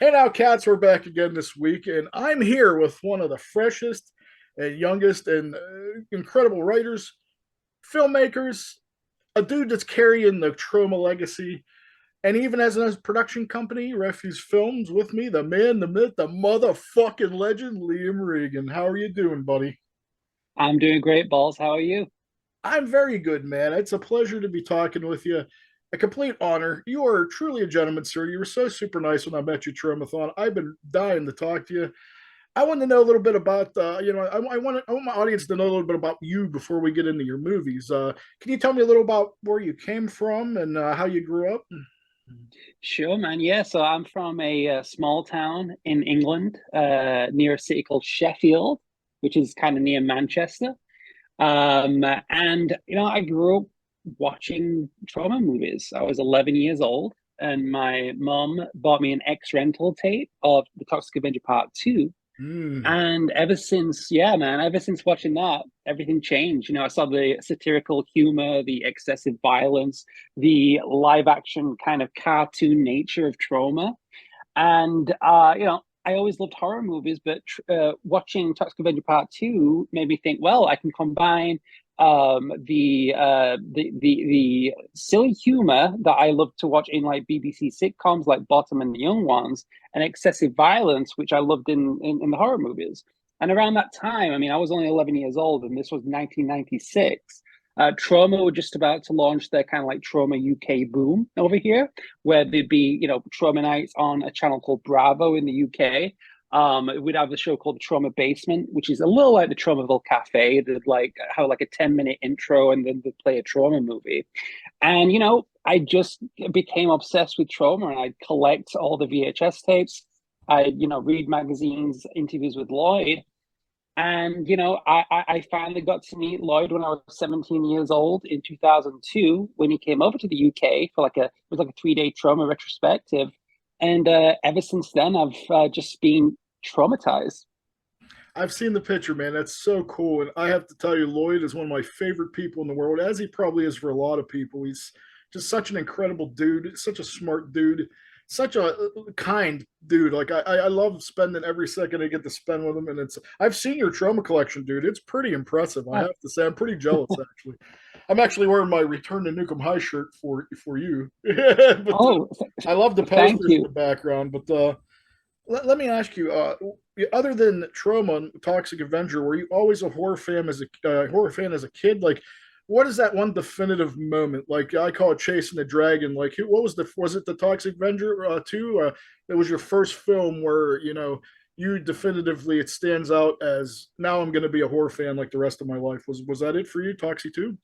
Hey now, cats, we're back again this week, and I'm here with one of the freshest and youngest and incredible writers, filmmakers, a dude that's carrying the Trauma legacy, and even as a production company, Refuse Films, with me, the man, the myth, the motherfucking legend, Liam Regan. How are you doing, buddy? I'm doing great, Balls. How are you? I'm very good, man. It's a pleasure to be talking with you. A complete honor. You are truly a gentleman, sir. You were so super nice when I met you, Traumathon. I've been dying to talk to you. I want to know a little bit about, I want my audience to know a little bit about you before we get into your movies. Can you tell me a little about where you came from and how you grew up? Sure, man. Yeah, so I'm from a small town in England, near a city called Sheffield, which is kind of near Manchester. And I grew up watching trauma movies. I was 11 years old, and my mom bought me an X rental tape of The Toxic Avenger Part 2. Mm. And ever since, yeah, man, ever since watching that, everything changed. I saw the satirical humor, the excessive violence, the live action kind of cartoon nature of trauma. And, I always loved horror movies, but watching Toxic Avenger Part 2 made me think, well, I can combine the silly humor that I love to watch in like BBC sitcoms like Bottom and the Young Ones, and excessive violence, which I loved in the horror movies. And around that time, I mean, I was only 11 years old, and this was 1996. Trauma were just about to launch their kind of like Trauma UK boom over here, where there'd be, Trauma nights on a channel called Bravo in the UK. We'd have a show called The Trauma Basement, which is a little like the Traumaville Cafe. They'd like have like a 10-minute intro and then they'd play a trauma movie. And I just became obsessed with trauma and I'd collect all the VHS tapes. I read magazines, interviews with Lloyd. And I finally got to meet Lloyd when I was 17 years old in 2002 when he came over to the UK for it was like a 3-day trauma retrospective. And ever since then, I've just been traumatized. I've seen the picture, man. That's so cool. And I have to tell you, Lloyd is one of my favorite people in the world, as he probably is for a lot of people. He's just such an incredible dude, such a smart dude, such a kind dude. Like I love spending every second I get to spend with him. And I've seen your trauma collection, dude. It's pretty impressive. I Uh, have to say, I'm pretty jealous actually. I'm actually wearing my Return to Nukem High shirt for you, but oh, I love the thank posters in the you. background. But let me ask you, other than Trauma and Toxic Avenger, were you always a horror fan as a kid? Like, what is that one definitive moment? Like I call it chasing the dragon. Like, what was it the Toxic Avenger two? It was your first film where you definitively it stands out as now I'm going to be a horror fan like the rest of my life. Was that it for you, Toxic two?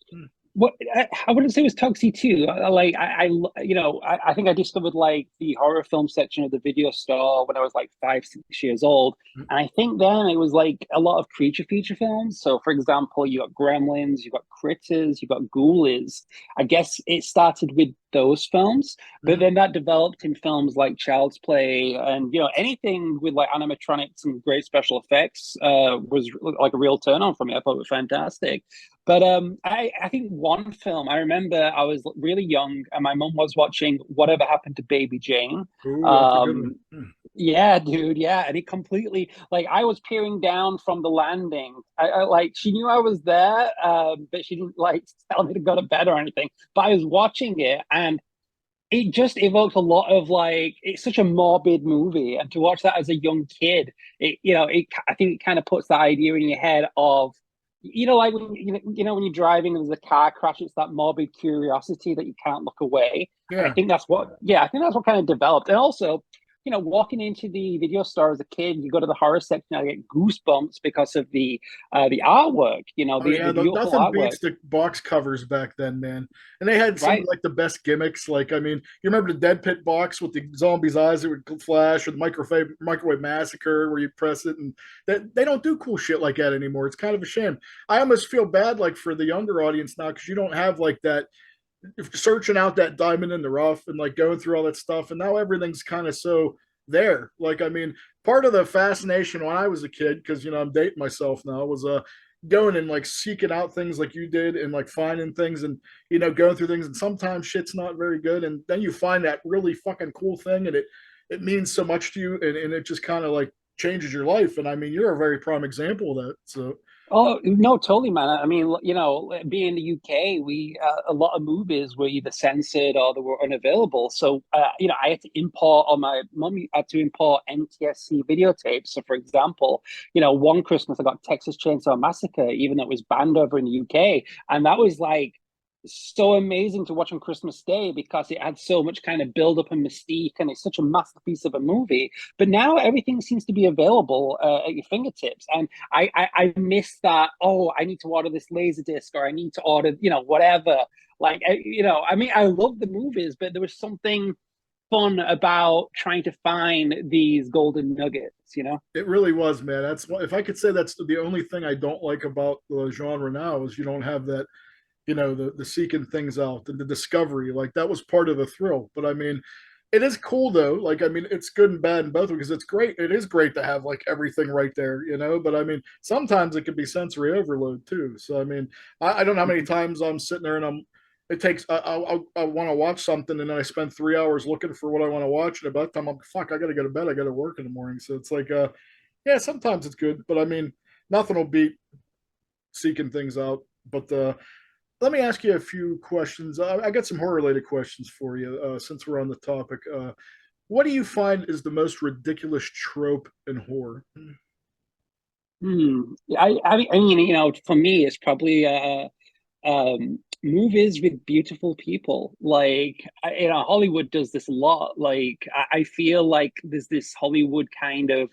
What I wouldn't say it was Toxie too. I think I discovered like the horror film section of the video store when I was like 5, 6 years old, and I think then it was like a lot of creature feature films. So, for example, you got Gremlins, you got Critters, you got Ghoulies. I guess it started with those films, but Mm-hmm. then that developed in films like Child's Play and anything with like animatronics and great special effects was like a real turn on for me. I thought it was fantastic. But I think one film I remember I was really young and my mom was watching Whatever Happened to Baby Jane. Ooh, that's a good one. Um, yeah, dude, yeah, and it completely like I was peering down from the landing. I like she knew I was there, but she didn't like tell me to go to bed or anything. But I was watching it and it just evoked a lot of like it's such a morbid movie, and to watch that as a young kid, it I think it kind of puts that idea in your head of like when when you're driving and there's a car crash, it's that morbid curiosity that you can't look away. I Yeah. think that's what, yeah, I think that's what kind of developed. And also, walking into the video store as a kid, you go to the horror section, I get goosebumps because of the artwork, Oh yeah, the beautiful nothing artwork, beats the box covers back then, man. And they had some of right? like the best gimmicks. Like, I mean, you remember the Dead Pit box with the zombies' eyes that would flash, or the microwave massacre where you press it, and that they don't do cool shit like that anymore. It's kind of a shame. I almost feel bad like for the younger audience now because you don't have like that searching out that diamond in the rough and like going through all that stuff. And now everything's kind of so there. Like, I mean, part of the fascination when I was a kid, because I'm dating myself now, was going and like seeking out things like you did and like finding things and going through things and sometimes shit's not very good and then you find that really fucking cool thing and it it means so much to you, and it just kind of like changes your life. And I mean, you're a very prime example of that. So Oh no, totally, man. I mean, you know, being in the UK, we a lot of movies were either censored or they were unavailable. So, you know, I had to import, or my mum had to import NTSC videotapes. So, for example, you know, one Christmas I got Texas Chainsaw Massacre, even though it was banned over in the UK, and that was like so amazing to watch on Christmas Day because it had so much kind of build up and mystique, and it's such a masterpiece of a movie. But now everything seems to be available at your fingertips, and I miss that. Oh, I need to order this laser disc, or I need to order, you know, whatever. Like, you know, I mean, I love the movies, but there was something fun about trying to find these golden nuggets, you know? it really was, man. That's if I could say that's the only thing I don't like about the genre now is you don't have that, the seeking things out and the discovery. Like that was part of the thrill. But I mean, it is cool though. Like I mean, it's good and bad in both because it's great. It is great to have like everything right there, But I mean, sometimes it can be sensory overload too. So I mean, I don't know how many times I'm sitting there and It takes. I want to watch something, and then I spend 3 hours looking for what I want to watch, and by the time I'm fuck, I got to go to bed. I got to work in the morning. So it's like, yeah, sometimes it's good, but I mean, nothing will beat seeking things out. But let me ask you a few questions. I got some horror related questions for you since we're on the topic. What do you find is the most ridiculous trope in horror? I mean, you know, for me, it's probably movies with beautiful people. Like, you know, Hollywood does this a lot. Like, I feel like there's this Hollywood kind of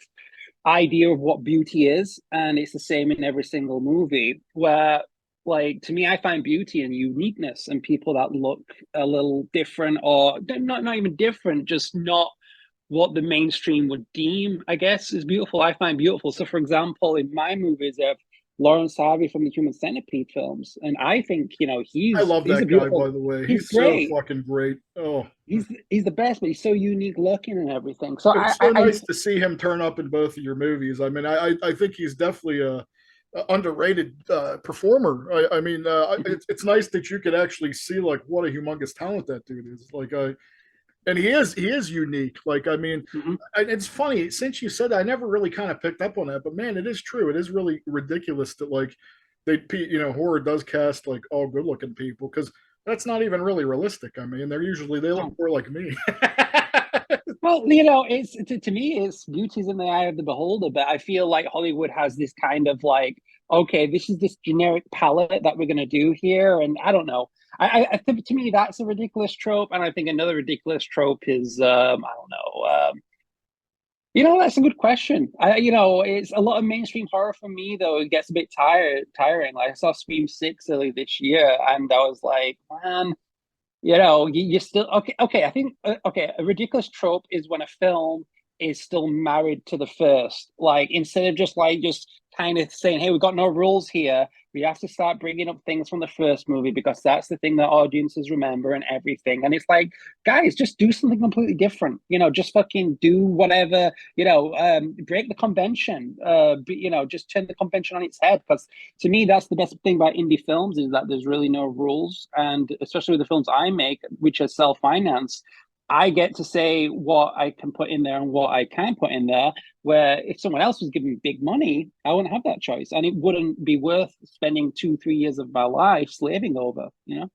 idea of what beauty is, and it's the same in every single movie. Where, like, to me, I find beauty and uniqueness and people that look a little different, or not even different, just not what the mainstream would deem, I guess, is beautiful. I find beautiful. So, for example, in my movies, I have Lawrence Harvey from the Human Centipede films, and I think, you know, I love he's a that guy, beautiful. by the way. He's He's so great. fucking great. Oh, He's the best, but he's so unique looking and everything. So it was so nice to see him turn up in both of your movies. I mean, I think he's definitely a underrated performer. I mean, it's nice that you could actually see like what a humongous talent that dude is. Like, and he is unique. Like, I mean, Mhm. it's funny since you said that, I never really kind of picked up on that, but man, it is true. It is really ridiculous that like horror does cast like all good looking people because that's not even really realistic. I mean, they look Oh. more like me. Well, you know, it's to me, it's beauty's in the eye of the beholder. But I feel like Hollywood has this kind of like, okay, this is this generic palette that we're going to do here, and I don't know. I think to me that's a ridiculous trope, and I think another ridiculous trope is, I don't know. You know, that's a good question. You know, it's a lot of mainstream horror for me though. It gets a bit tiring. Like I saw Scream 6 early this year, and I was like, man, you know, you still okay. Okay, I think okay. A ridiculous trope is when a film is still married to the first. Like instead of just kind of saying, "Hey, we've got no rules here. We have to start bringing up things from the first movie because that's the thing that audiences remember and everything." And it's like, guys, just do something completely different. You know, just fucking do whatever. You know, break the convention. You know, just turn the convention on its head because to me, that's the best thing about indie films is that there's really no rules, and especially with the films I make, which are self-financed, I get to say what I can put in there and what I can put in there. Where if someone else was giving me big money, I wouldn't have that choice, and it wouldn't be worth spending 2, 3 years of my life slaving over. You know.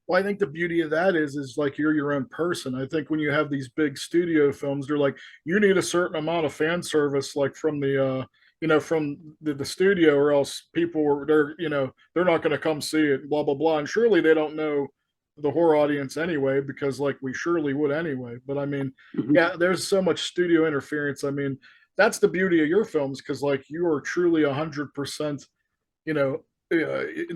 Well, I think the beauty of that is like you're your own person. I think when you have these big studio films, they're like you need a certain amount of fan service, like from the studio, or else they're not going to come see it. Blah blah blah. And surely they don't know the horror audience anyway, because like we surely would anyway. But I mean, Mhm. yeah, there's so much studio interference. I mean, that's the beauty of your films because like you are truly 100%, you know, you're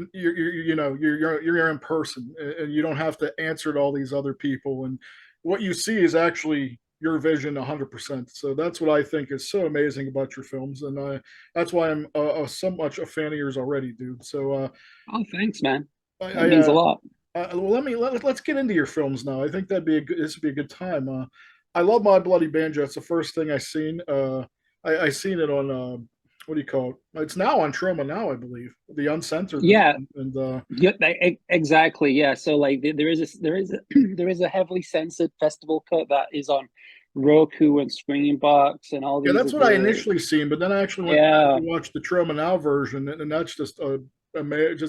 in person, and you don't have to answer to all these other people, and what you see is actually your vision 100%. So that's what I think is so amazing about your films, and that's why I'm so much a fan of yours already, dude. So Oh, thanks, man. I, That I means a lot. well, let's get into your films now. I think this would be a good time. I love My Bloody Banjo. It's the first thing I seen. I seen it on what do you call it? It's now on Troma now, I believe, the uncensored Yeah, version. And yeah, exactly. Yeah. So like there is a there is a heavily censored festival cut that is on Roku and Screenbox and all Yeah, these that's what I other. initially seen, but then I actually went back Yeah, to watch the Trauma Now version, and that's just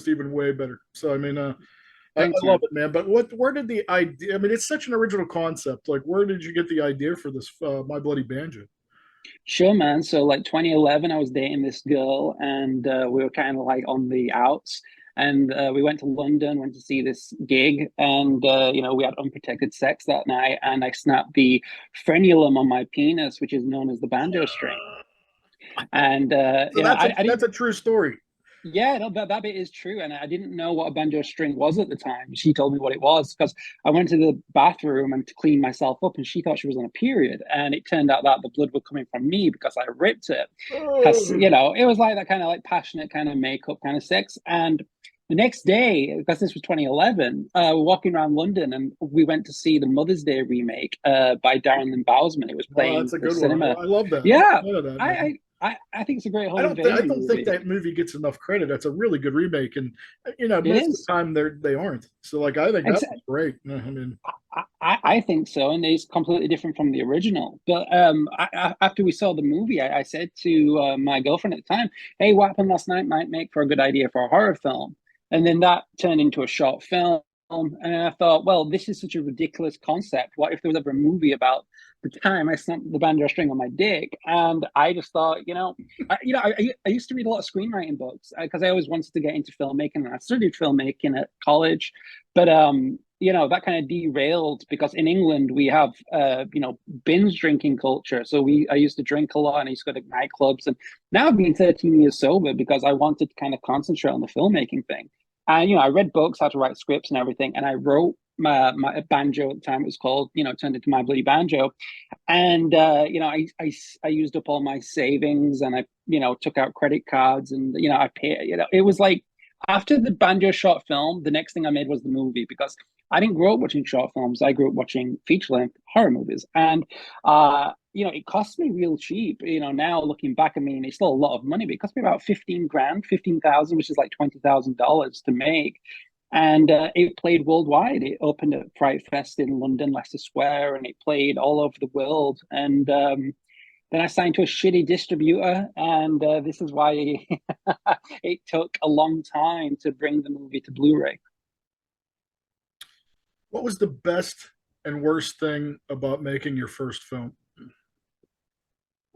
even way better. So I mean, I thanks, love man. it, man. But where did the idea? I mean, it's such an original concept. Like, where did you get the idea for this My Bloody Banjo? Sure, man. So like 2011, I was dating this girl, and we were kind of like on the outs. And we went to London, went to see this gig, and we had unprotected sex that night. And I snapped the frenulum on my penis, which is known as the banjo string. And So that's I that's didn't. a true story. Yeah, no, that bit is true, and I didn't know what a banjo string was at the time. She told me what it was because I went to the bathroom and to clean myself up, and she thought she was on a period, and it turned out that the blood was coming from me because I ripped it. Because Oh, it was like that kind of like passionate kind of makeup kind of sex. And the next day, because this was 2011, we're walking around London, and we went to see the Mother's Day remake by Darren Lynn Bousman. It was wow, playing that's a the good one. cinema. I love that. I'm Yeah, a fan of that, I, man. I I think it's a great I home don't think I invasion don't think movie. that movie gets enough credit. That's a really good remake, and It most of is. the time they aren't. So like I think that Ex- was great. I mean, I think so, and it's completely different from the original. But after we saw the movie, I said to my girlfriend at the time, "Hey, what happened last night might make for a good idea for a horror film." And then that turned into a short film. And I thought, well, this is such a ridiculous concept. What if there was ever a movie about the time I snapped the banjo string on my dick? And I just thought, I used to read a lot of screenwriting books because I always wanted to get into filmmaking, and I studied filmmaking at college. But that kind of derailed because in England we have binge drinking culture. So I used to drink a lot, and I used to go to nightclubs. And now I've been 13 years sober because I wanted to kind of concentrate on the filmmaking thing. And I read books how to write scripts and everything, and I wrote my banjo at the time. It was called, turned into My Bloody Banjo. And I used up all my savings, and I took out credit cards, and I paid. It was like after the banjo short film, the next thing I made was the movie because I didn't grow up watching short films. I grew up watching feature length horror movies, and it cost me real cheap. Now looking back, I mean, it's still a lot of money, but it cost me about 15 grand, 15,000, which is like $20,000 to make. And it played worldwide. It opened at Fright Fest in London, Leicester Square, and it played all over the world. And then I signed to a shitty distributor, and this is why it took a long time to bring the movie to Blu-ray. what was the best and worst thing about making your first film?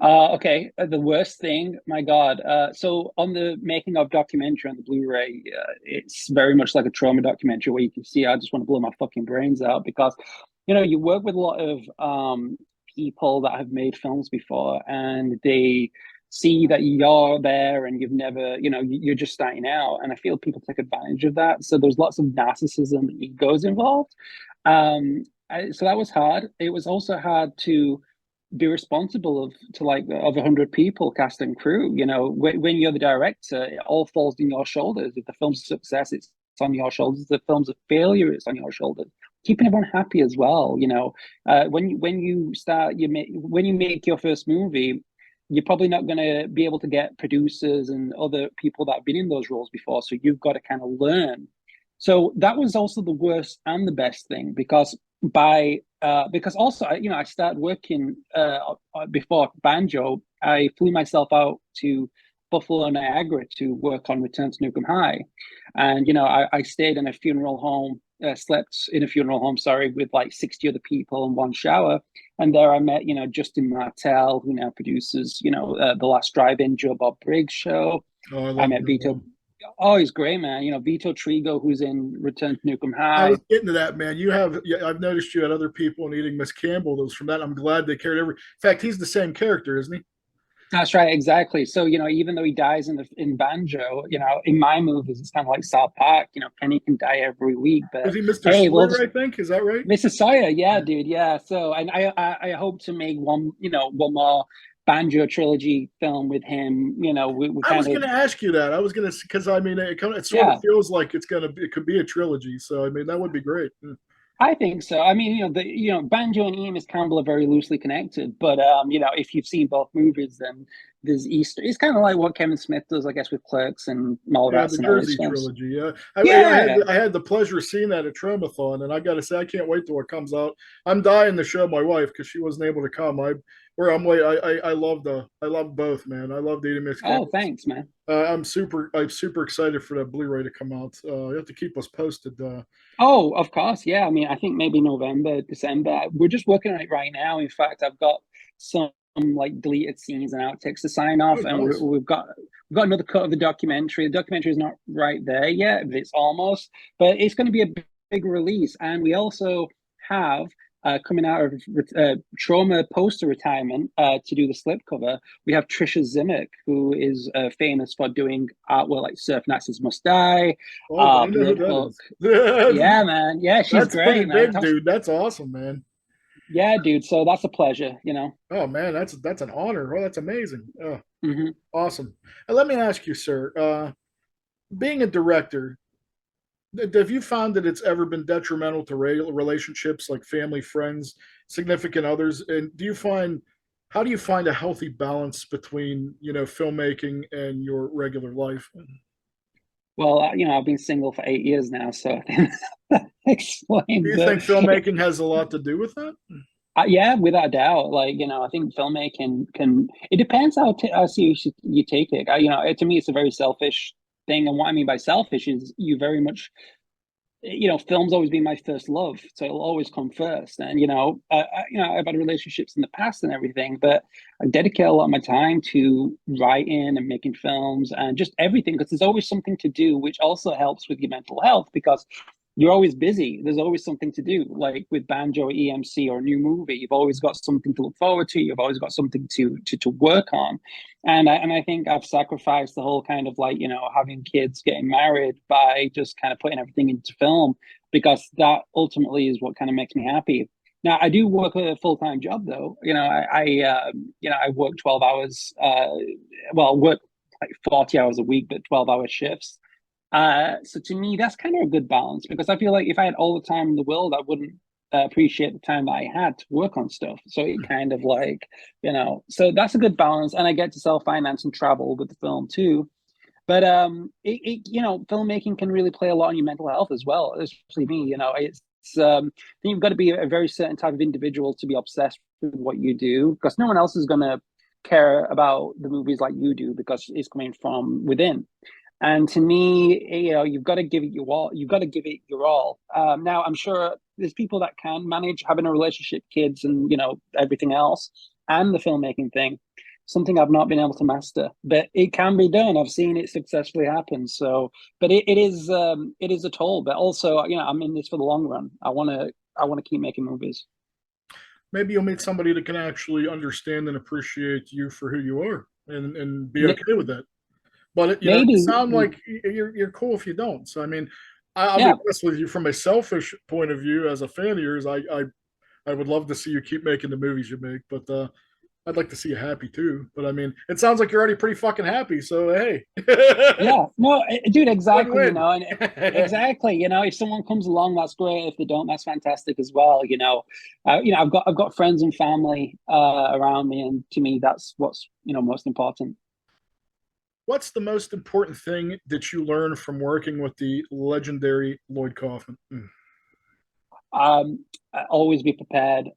Okay, the worst thing, my God. So on the making of documentary on the Blu-ray, it's very much like a trauma documentary where you can see I just want to blow my fucking brains out because, you work with a lot of people that have made films before, and they see that you're there and you've never, you're just starting out, and I feel people take advantage of that. So there's lots of narcissism and egos involved. So that was hard. It was also hard to be responsible of 100 people, cast and crew. When you're the director, it all falls on your shoulders. If the film's a success, it's on your shoulders. If the film's a failure, it's on your shoulders. Keeping everyone happy as well. When you make your first movie, you're probably not going to be able to get producers and other people that have been in those roles before, so you've got to kind of learn. So that was also the worst and the best thing because also I started working before Banjo. I flew myself out to Buffalo, Niagara to work on Return to Nukem High, and I stayed in a funeral home, slept in a funeral home, sorry, with like 60 other people in one shower, and there I met Justin Martell, who now produces the Last Drive-In Joe Bob Briggs show. Oh, I I love met Joe. Vito. Oh, he's great, man. Vito Trigo, who's in Return to Nukem I High. was getting to that, man. I've noticed you had other people and eating Miss Campbell. Those from that. I'm glad they carried In fact, he's the same character, isn't he? That's right, exactly. So, even though he dies in Banjo, in my movies, it's kind of like South Park. Kenny can die every week, Is but he Mr. hey, we'll Sawyer? just I think is that right? Mr. Sawyer, yeah, dude, yeah. So, and I hope to make one more Banjo trilogy film with him. We I was kind going of, to ask you that. I was going to because I mean it sort of yeah. feels like it could be a trilogy. So I mean that would be great. I think so. I mean, Banjo and Campbell are very loosely connected, but if you've seen both movies, then there's Easter. It's kind of like what Kevin Smith does, I guess, with Clerks and Yeah, the Mallrats and all these Jersey films. trilogy. Yeah, Yeah. I had the pleasure of seeing that at Tromathon, and I got to say, I can't wait till it comes out. I'm dying to show my wife because she wasn't able to come. Where I'm late. I love both, man. I love the Eating Mix Oh, Candles. thanks, man. I'm super excited for that Blu-ray to come out. You have to keep us posted. Oh, of course. Yeah. I mean, I think maybe November, December. We're just working on it right now. In fact, I've got some like deleted scenes and outtakes to sign Oh, off, and nice. we've got another cut of the documentary. The documentary is not right there yet, but it's almost. But it's going to be a big release, and we also have. Coming out of trauma poster retirement to do the slipcover, we have Trisha Zimick, who is famous for doing artwork like Surf Nazis Must Die, Oh, I know who Blood that Hook. is. Yeah, man. Yeah, she's That's pretty great, man. big, dude. That's awesome, man. Yeah, dude. So that's a pleasure. Oh man, that's an honor. Oh, that's amazing. Oh, Hmm. awesome. And let me ask you, sir, being a director, have you found that it's ever been detrimental to relationships like family, friends, significant others? And how do you find a healthy balance between, filmmaking and your regular life? Well, I've been single for 8 years now, so I think that Do explains you think it. filmmaking has a lot to do with that? Yeah, without a doubt. Like, I think filmmaking can. It depends how serious you take it. To me, it's a very selfish thing, and what I mean by selfish is you very much film's always been my first love, so it'll always come first. And I've had relationships in the past and everything, but I dedicate a lot of my time to writing and making films and just everything because there's always something to do, which also helps with your mental health because you're always busy. There's always something to do, like with Banjo or EMC or a new movie. You've always got something to look forward to. You've always got something to work on. And I think I've sacrificed the whole kind of like, having kids, getting married by just kind of putting everything into film because that ultimately is what kind of makes me happy. Now I do work a full-time job though. I work 12 hours, well, work like 40 hours a week, but 12-hour shifts. So to me, that's kind of a good balance because I feel like if I had all the time in the world, I wouldn't appreciate the time that I had to work on stuff. So it kind of like, so that's a good balance. And I get to self-finance and travel with the film too. But filmmaking can really play a lot on your mental health as well, especially me. I think you've got to be a very certain type of individual to be obsessed with what you do because no one else is going to care about the movies like you do because it's coming from within. And to me, you've got to give it your all. You've got to give it your all. Now, I'm sure there's people that can manage having a relationship, kids, and everything else, and the filmmaking thing. Something I've not been able to master, but it can be done. I've seen it successfully happen. So, but it is a toll. But also, I'm in this for the long run. I want to keep making movies. Maybe you'll meet somebody that can actually understand and appreciate you for who you are and be okay with that. But you Maybe, sound like you're cool if you don't. So I mean, I'll be yeah. honest with you from a selfish point of view as a fan of yours. I would love to see you keep making the movies you make, but I'd like to see you happy too. But I mean, it sounds like you're already pretty fucking happy. So hey, Yeah, no, dude, exactly. win-win. And exactly, if someone comes along, that's great. If they don't, that's fantastic as well. I've got friends and family around me, and to me, that's what's most important. What's the most important thing that you learned from working with the legendary Lloyd Kaufman? Always be prepared.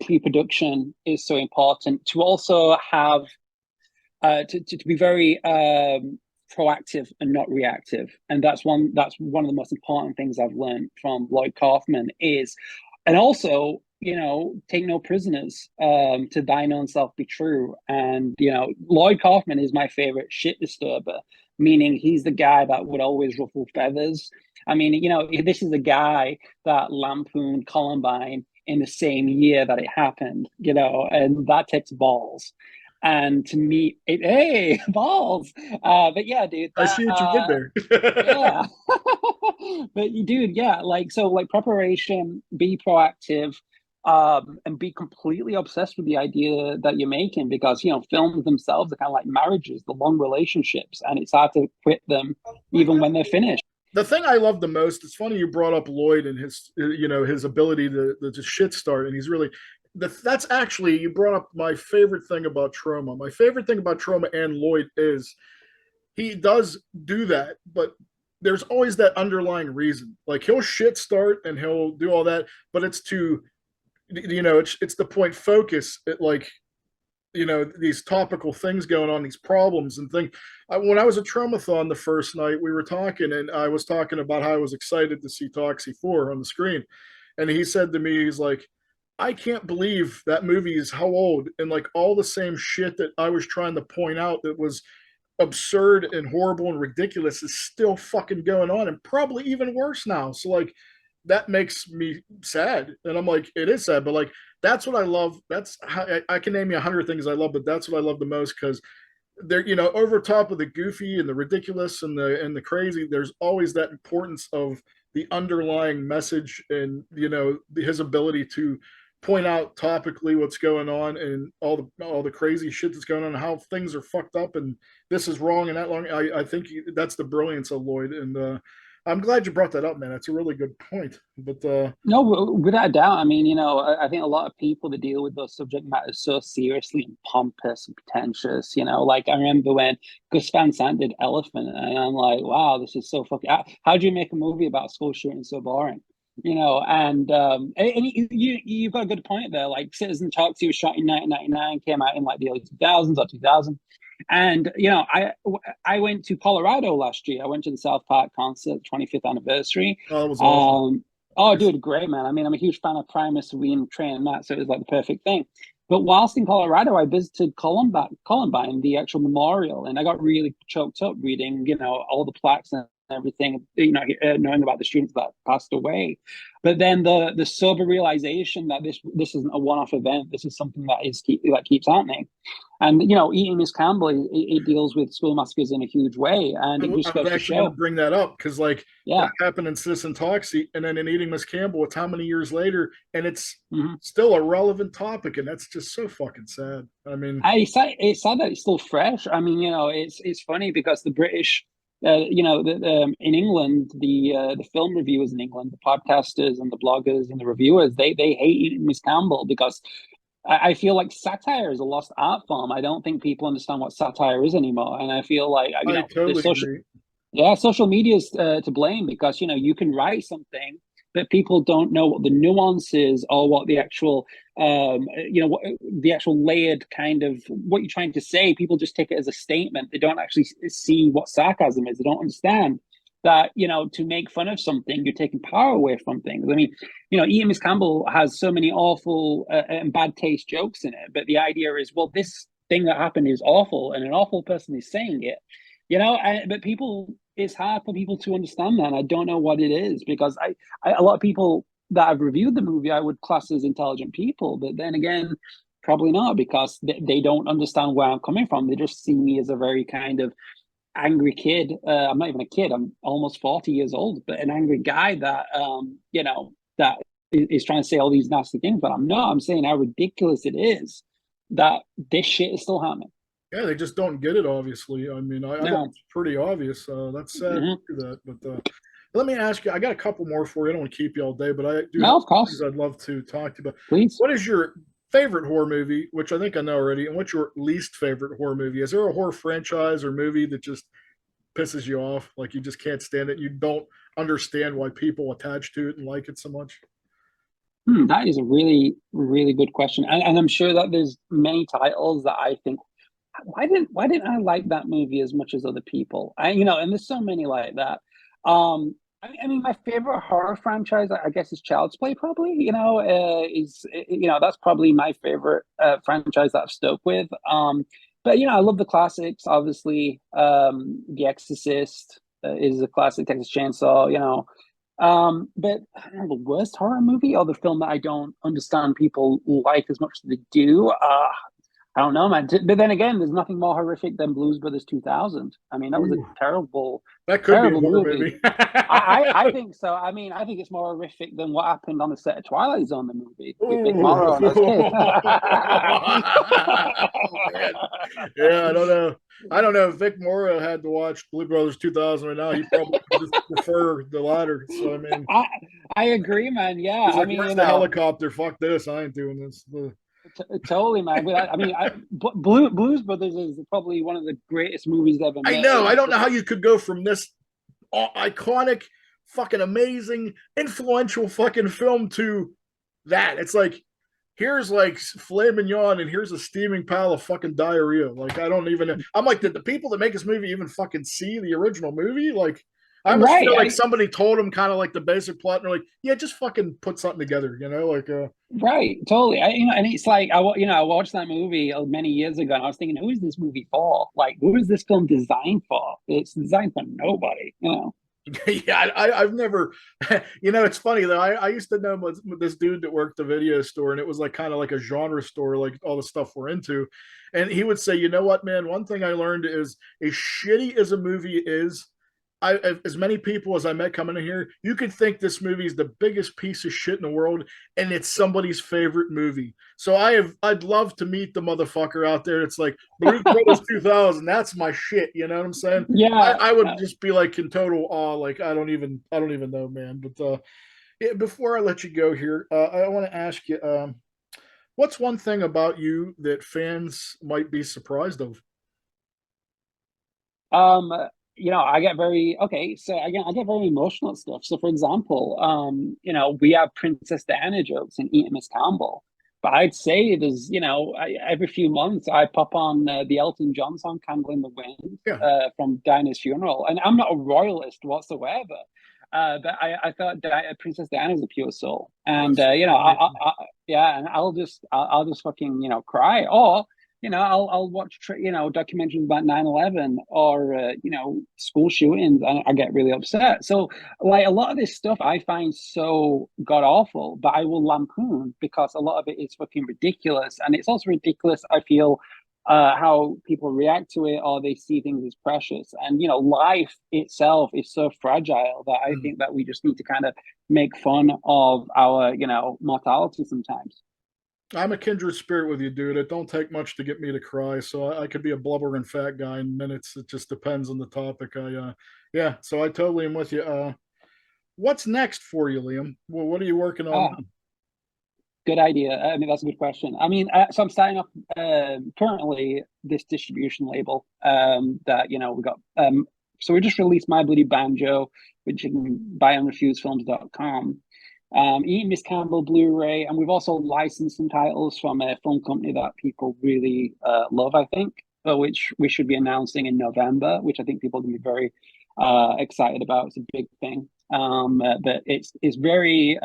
Pre-production is so important. To also have to be very proactive and not reactive, and that's one of the most important things I've learned from Lloyd Kaufman is, and also take no prisoners. To thine own self be true, and Lloyd Kaufman is my favorite shit disturber, meaning he's the guy that would always ruffle feathers. I mean, this is a guy that lampooned Columbine in the same year that it happened, and that takes balls. And to me, hey, balls. But yeah, dude, I see what you did there. yeah. But dude, yeah, like preparation, be proactive, and be completely obsessed with the idea that you're making because films themselves are kind of like marriages, the long relationships, and it's hard to quit them even when they're finished. The thing I love the most, it's funny you brought up Lloyd and his ability to shit start, and he's really that's actually, you brought up my favorite thing about Trauma. My favorite thing about Trauma and Lloyd is he does do that, but there's always that underlying reason. Like he'll shit start and he'll do all that, but it's to, it's the point focus at, like, these topical things going on, these problems and things. When I was at Traumathon the first night, we were talking, and I was talking about how I was excited to see Toxie 4 on the screen, and he said to me, he's like, I can't believe that movie is how old, and like all the same shit that I was trying to point out that was absurd and horrible and ridiculous is still fucking going on, and probably even worse now. So like that makes me sad, and I'm like, it is sad, but like that's what I love. That's how I can name you 100 things I love, but that's what I love the most, because they're, over top of the goofy and the ridiculous and the crazy, there's always that importance of the underlying message, and his ability to point out topically what's going on, and all the crazy shit that's going on, and how things are fucked up, and this is wrong and that wrong. I think that's the brilliance of Lloyd, and I'm glad you brought that up, man. That's a really good point. But No, without a doubt. I mean, I think a lot of people that deal with those subject matters so seriously and pompous and pretentious, like I remember when Gus Van Sant did Elephant, and I'm like, wow, this is so fucking. How do you make a movie about a school shooting so boring? And you've got a good point there. Like Citizen Toxie was shot in 1999, came out in like the early 2000s or 2000. And I went to Colorado last year. I went to the South Park concert, 25th anniversary. oh, that was awesome. Oh, dude, great, man. I mean, I'm a huge fan of Primus, Ween, Trey, and Matt, so it was like the perfect thing. But whilst in Colorado, I visited Columbine, the actual memorial, and I got really choked up reading, all the plaques and everything, knowing about the students that passed away. But then the sober realization that this isn't a one-off event. This is something that keeps happening. And eating Miss Campbell, it deals with school massacres in a huge way, and it just I'm goes to actually going to show. bring that up, because like Yeah. that happened in Citizen Toxie, and then in Eating Miss Campbell, it's how many years later, and it's Mm-hmm. still a relevant topic, and that's just so fucking sad. I mean, It's sad that it's still fresh. I mean, it's funny because the British, in England, the film reviewers in England, the podcasters and the bloggers and the reviewers, they hate Miss Campbell because I feel like satire is a lost art form. I don't think people understand what satire is anymore, and I feel like I the totally social agree. yeah, social media is to blame because you can write something, but people don't know what the nuance is or what the actual what the actual layered kind of what you're trying to say. People just take it as a statement. They don't actually see what sarcasm is. They don't understand that to make fun of something, you're taking power away from things. I mean, Ian Miss Campbell has so many awful and bad taste jokes in it, but the idea is, well, this thing that happened is awful, and an awful person is saying it. But people, it's hard for people to understand that. And I don't know what it is because a lot of people that have reviewed the movie, I would class as intelligent people, but then again, probably not because they don't understand where I'm coming from. They just see me as a very kind of angry kid. I'm not even a kid. I'm almost 40 years old, but an angry guy that, that is trying to say all these nasty things, but I'm not. I'm saying how ridiculous it is that this shit is still happening. Yeah, they just don't get it. Obviously, I mean, I think No. it's pretty obvious. That's sad to Mm-hmm. do that. But let me ask you. I got a couple more for you. I don't want to keep you all day, but I do have No, of things course. I'd love to talk to you about. Please. What is your favorite horror movie? Which I think I know already. And what's your least favorite horror movie? Is there a horror franchise or movie that just pisses you off? Like you just can't stand it. You don't understand why people attach to it and like it so much. That is a really, really good question. And I'm sure that there's many titles that I think, why didn't I like that movie as much as other people? And there's so many like that. I mean, my favorite horror franchise, I guess, is Child's Play. Probably, that's probably my favorite franchise that I've stuck with. But I love the classics. Obviously, The Exorcist is a classic. Texas Chainsaw. But I don't know, the worst horror movie or the film that I don't understand people like as much as they do. I don't know, man. But then again, there's nothing more horrific than Blues Brothers 2000. I mean, that was a Ooh, terrible, that could be a terrible horror movie. movie. I think so. I mean, I think it's more horrific than what happened on the set of Twilight Zone, the movie with Vic Ooh. Morrow and those kids. Oh man. Yeah, I don't know. I don't know if Vic Morrow had to watch Blue Brothers 2000 right now. He probably would just prefer the latter. So I mean, I I agree, man. Yeah, he's I like, mean, "Where's the helicopter? Fuck this! I ain't doing this." totally, man. I mean, Blues Brothers is probably one of the greatest movies ever I know. I made. don't know how you could go from this iconic, fucking amazing, influential fucking film to that. It's like here's like filet mignon and here's a steaming pile of fucking diarrhea. Like I don't even know. I'm like, did the people that make this movie even fucking see the original movie? Like I almost Right. feel like somebody told them kind of like the basic plot and they're like, yeah, just fucking put something together, you know? Like Right, totally. And it's like I watched that movie many years ago, and I was thinking, who is this movie for? Like, who is this film designed for? It's designed for nobody, you know. yeah, I've never, you know, it's funny though. I used to know this dude that worked the video store, and it was like kind of like a genre store, like all the stuff we're into. And he would say, you know what, man, one thing I learned is as shitty as a movie is, as many people as I met coming in here, you could think this movie is the biggest piece of shit in the world, and it's somebody's favorite movie. So I'd love to meet the motherfucker out there. It's like Blues Brothers 2000. That's my shit. You know what I'm saying? Yeah, I would just be like in total awe. Like I don't even know, man. But yeah, before I let you go here, I want to ask you, what's one thing about you that fans might be surprised of? um, I get very okay. So again, I get very emotional at stuff. So for example, we have Princess Diana jokes in Eating Miss Campbell. But I'd say there's, every few months I pop on the Elton John song "Candle in the Wind" Yeah. from Diana's funeral, and I'm not a royalist whatsoever. But I thought Princess Diana was a pure soul, and yeah, and I'll just fucking cry, or I'll watch documentaries about 9/11 or school shootings, and I get really upset. So like a lot of this stuff I find so god awful, but I will lampoon because a lot of it is fucking ridiculous, and it's also ridiculous. I feel how people react to it or they see things as precious. And life itself is so fragile that I think that we just need to kind of make fun of our mortality sometimes. I'm a kindred spirit with you, dude. It don't take much to get me to cry. So I could be a blubbering fat guy in minutes. It just depends on the topic. Yeah. So I totally am with you. What's next for you, Liam? Well, what are you working on? Ah, good idea. I mean, that's a good question. I mean, so I'm starting up currently this distribution label that we got. So we just released My Bloody Banjo, which you can buy on refusefilms.com. Eating Miss Campbell Blu-ray, and we've also licensed some titles from a film company that people really love, I think, which we should be announcing in November, which I think people are going to be very excited about. It's a big thing, but it's very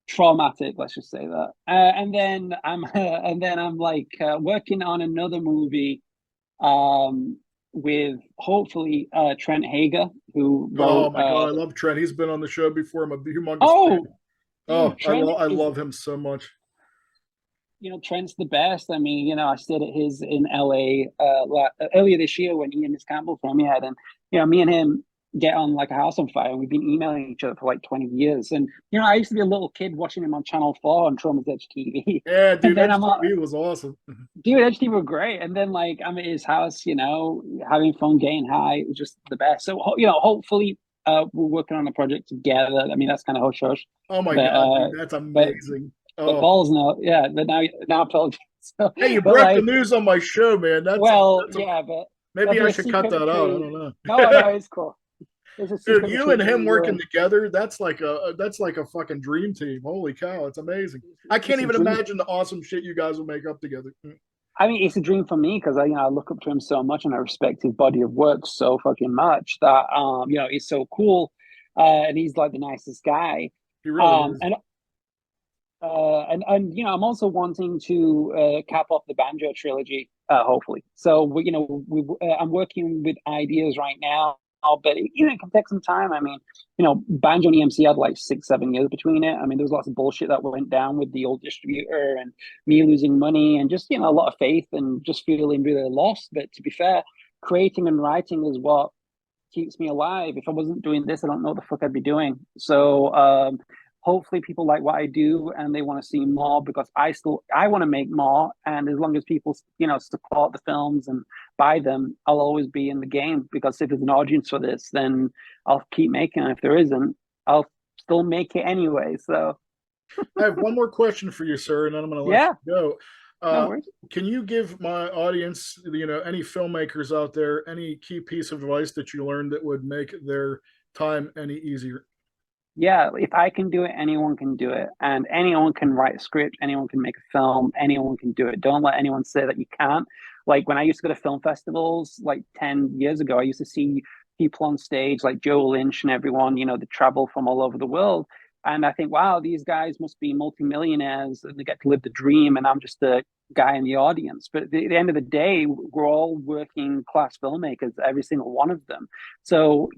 traumatic. Let's just say that. And then I'm like working on another movie with hopefully Trent Hager, who Oh wrote. my god, I love Trent. He's been on the show before. I'm a humongous fan. Oh, Oh, dude, Trent I is, love him so much. Trent's the best. I mean, I stayed at his in LA earlier this year when Ian Miss Campbell premiered, and me and him get on like a house on fire. And we've been emailing each other for like 20 years. And I used to be a little kid watching him on Channel 4 on Trauma's Edge TV. Yeah, And dude, then Edge I'm like, TV was awesome. dude, Edge TV were great. And then like I'm at his house, having fun, getting high. It was just the best. So hopefully we're working on a project together. I mean, that's kind of hush hush. Oh my But god, dude, that's but amazing. but Oh, balls now, yeah. But now I told you. So, hey, you but broke the like, news on my show, man. well, That's a yeah, but maybe be I a should cut secret that out. I between. don't know. No, no, it's cool. It's a Dude, secret you between and me him and you, working and together, that's like a fucking dream team. Holy cow, it's amazing. I can't it's a even dream. imagine the awesome shit you guys will make up together. I mean, it's a dream for me because I look up to him so much and I respect his body of work so fucking much that he's so cool, and he's like the nicest guy. He really is. And I'm also wanting to cap off the Banjo trilogy, hopefully. So I'm working with ideas right now but it can take some time. I mean, Banjo and EMC had like 6, 7 years between it. I mean, there was lots of bullshit that went down with the old distributor and me losing money and just, a lot of faith and just feeling really lost. But to be fair, creating and writing is what keeps me alive. If I wasn't doing this, I don't know what the fuck I'd be doing. So hopefully people like what I do and they want to see more because I want to make more. And as long as people, support the films and buy them, I'll always be in the game because if there's an audience for this, then I'll keep making it. If there isn't, I'll still make it anyway. So I have one more question for you, sir, and then I'm going to let yeah, you go. no worries. Can you give my audience, any filmmakers out there, any key piece of advice that you learned that would make their time any easier? Yeah, if I can do it, anyone can do it. And anyone can write a script, anyone can make a film, anyone can do it. Don't let anyone say that you can't. Like when I used to go to film festivals like 10 years ago, I used to see people on stage like Joe Lynch and everyone, they travel from all over the world. And I think, wow, these guys must be multimillionaires and they get to live the dream. And I'm just a guy in the audience. But at the end of the day, we're all working class filmmakers, every single one of them. So,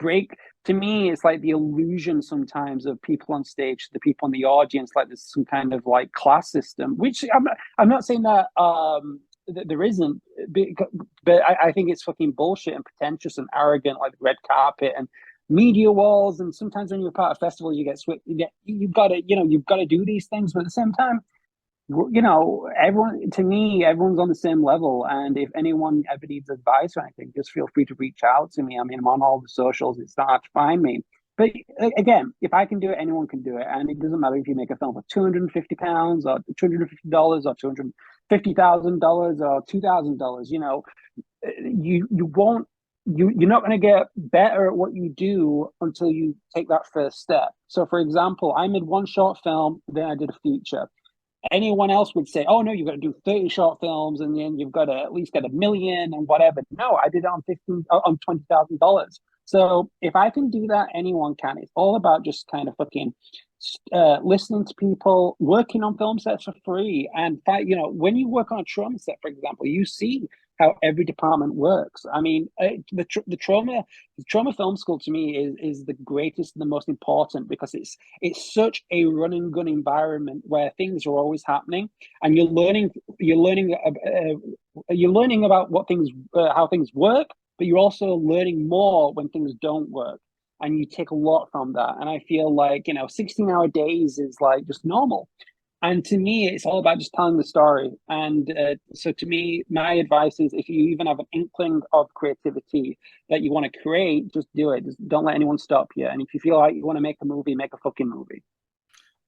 break to me, it's like the illusion sometimes of people on stage, the people in the audience, like there's some kind of like class system, which I'm not saying that there isn't, but I think it's fucking bullshit and pretentious and arrogant, like red carpet and media walls. And sometimes when you're part of festivals, you get swift, you've got to do these things, but at the same time, everyone's on the same level. And if anyone ever needs advice or anything, just feel free to reach out to me. I mean, I'm on all the socials. It's not hard to find me. But again, if I can do it, anyone can do it. And it doesn't matter if you make a film for £250 or $250 or $250,000 or $2,000. You're not going to get better at what you do until you take that first step. So, for example, I made one short film, then I did a feature. Anyone else would say, oh no, you've got to do 30 short films and then you've got to at least get 1 million and whatever. No, I did it on $20,000. So if I can do that, anyone can. It's all about just kind of fucking listening to people, working on film sets for free. And when you work on a trauma set, for example, you see how every department works. I mean, the trauma film school to me is the greatest and the most important because it's such a run and gun environment where things are always happening, and you're learning about what things how things work, but you're also learning more when things don't work, and you take a lot from that. And I feel like 16-hour days is like just normal. And to me, it's all about just telling the story. And so to me, my advice is if you even have an inkling of creativity that you want to create, just do it. Just don't let anyone stop you. And if you feel like you want to make a movie, make a fucking movie.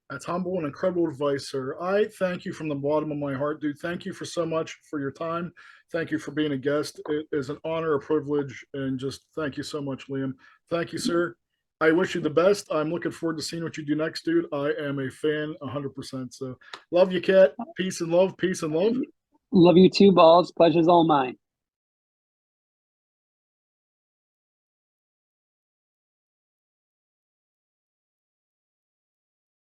That's humble and incredible advice, sir. I thank you from the bottom of my heart, dude. Thank you for so much for your time. Thank you for being a guest. It is an honor, a privilege, and just thank you so much, Liam. Thank you, sir. I wish you the best. I'm looking forward to seeing what you do next, dude. I am a fan 100%. So love you, Cat. Peace and love. Peace and love. Love you too, balls. Pleasure's all mine.